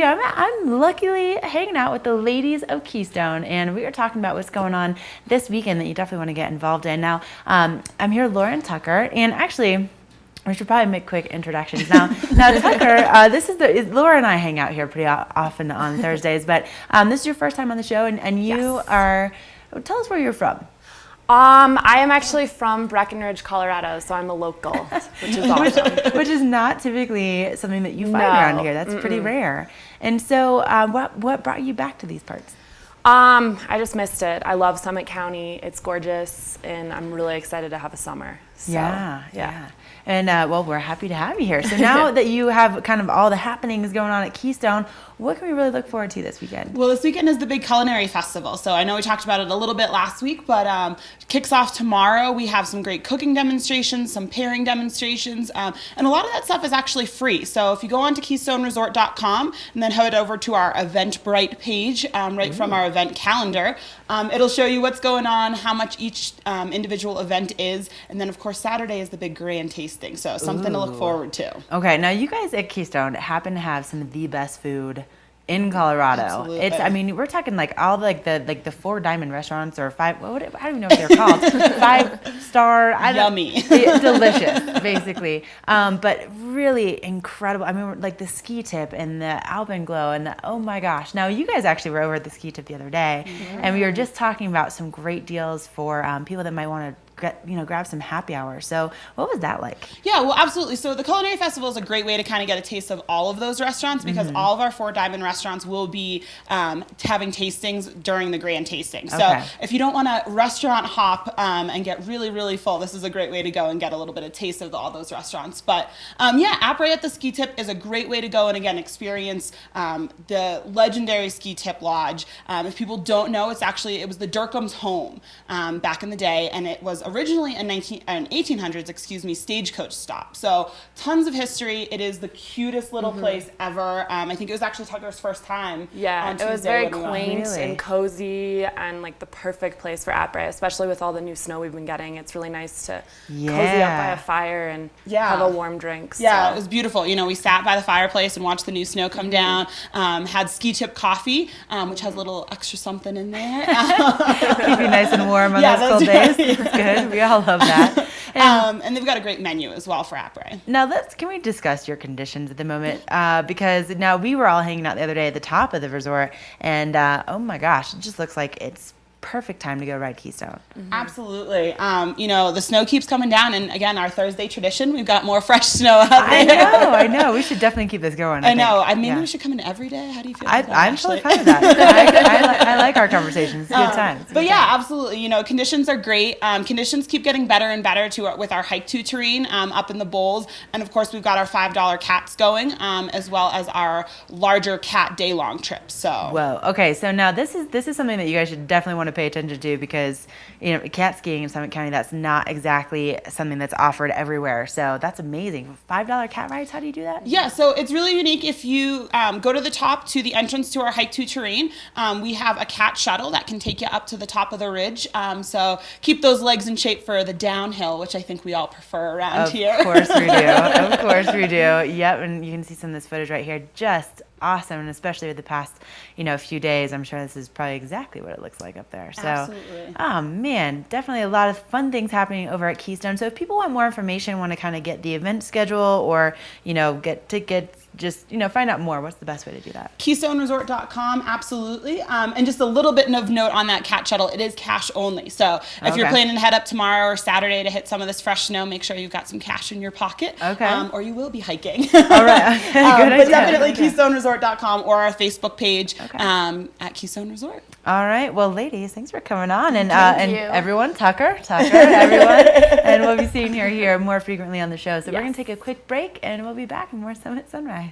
I'm luckily hanging out with the ladies of Keystone, and we are talking about what's going on this weekend that you definitely want to get involved in. Now, I'm here, Lauren Tucker, and actually, we should probably make quick introductions now. Now, Tucker, Laura and I hang out here pretty often on Thursdays, but this is your first time on the show, and you are. Tell us where you're from. I am actually from Breckenridge, Colorado, so I'm a local, which is awesome. Which is not typically something that you find around here. That's pretty rare. And so, what brought you back to these parts? I just missed it. I love Summit County. It's gorgeous, and I'm really excited to have a summer. So, yeah. And well, we're happy to have you here. So now that you have kind of all the happenings going on at Keystone, what can we really look forward to this weekend? Well, this weekend is the big culinary festival. So I know we talked about it a little bit last week, but kicks off tomorrow. We have some great cooking demonstrations, some pairing demonstrations, and a lot of that stuff is actually free. So if you go on to KeystoneResort.com and then head over to our Eventbrite page, from our event calendar, it'll show you what's going on, how much each individual event is, and then of course Saturday is the big grand tasting. So something to look forward to. Okay, now you guys at Keystone happen to have some of the best food in Colorado. Absolutely. We're talking like all the 4 diamond restaurants or 5. I don't even know what they're called. 5-star. Yummy. Delicious, basically. But really incredible. I mean, like the ski tip and the Alpenglow and oh my gosh. Now you guys actually were over at the ski tip the other day, and we were just talking about some great deals for people that might want to grab some happy hour. So what was that like? Yeah, well, absolutely. So the Culinary Festival is a great way to kind of get a taste of all of those restaurants because all of our 4 diamond restaurants will be having tastings during the grand tasting. So if you don't want to restaurant hop and get really, really full, this is a great way to go and get a little bit of taste of all those restaurants. But Après at the Ski Tip is a great way to go and again experience the legendary Ski Tip Lodge. If people don't know, it was the Durkam's home back in the day, and it was originally an 1800s, stagecoach stop. So tons of history. It is the cutest little place ever. I think it was actually Tucker's first time. Yeah, it was very quaint and cozy and like the perfect place for Après, especially with all the new snow we've been getting. It's really nice to cozy up by a fire and have a warm drink. Yeah, it was beautiful. We sat by the fireplace and watched the new snow come down. Had ski tip coffee, which has a little extra something in there. Keep you nice and warm on those cold days. That's good. We all love that. And they've got a great menu as well for Après. Now, can we discuss your conditions at the moment? Because now we were all hanging out the other day at the top of the resort, and oh my gosh, it just looks like it's perfect time to go ride Keystone. Absolutely. The snow keeps coming down, and again, our Thursday tradition, we've got more fresh snow out there. I know. We should definitely keep this going. I know. Maybe we should come in every day. How do you feel about that, I'm totally fine with that. I like our conversations. It's a good time. Absolutely. Conditions are great. Conditions keep getting better and better with our hike to terrain up in the bowls, and of course, we've got our $5 cats going, as well as our larger cat day-long trips. So. Whoa. Okay. So now this is something that you guys should definitely want to pay attention to because cat skiing in Summit County, that's not exactly something that's offered everywhere. So that's amazing. $5 cat rides, how do you do that? Yeah, so it's really unique. If you go to the top to the entrance to our hike to terrain, we have a cat shuttle that can take you up to the top of the ridge. So keep those legs in shape for the downhill, which I think we all prefer around here. Of course we do. Of course we do. Yep, and you can see some of this footage right here. Just awesome, and especially with the past, few days, I'm sure this is probably exactly what it looks like up there. So, absolutely. Oh man, definitely a lot of fun things happening over at Keystone. So if people want more information, want to kind of get the event schedule or, get tickets, just, find out more, what's the best way to do that? KeystoneResort.com, absolutely. And just a little bit of note on that cat shuttle, it is cash only. So if you're planning to head up tomorrow or Saturday to hit some of this fresh snow, make sure you've got some cash in your pocket. Okay. Or you will be hiking. All right. Okay. Good idea. But definitely KeystoneResort.com or our Facebook page at Keystone Resort. All right. Well, ladies, thanks for coming on. And Thank you. everyone, Tucker, everyone. And we'll be seeing you here more frequently on the show. So we're going to take a quick break, and we'll be back with more Summit Sunrise.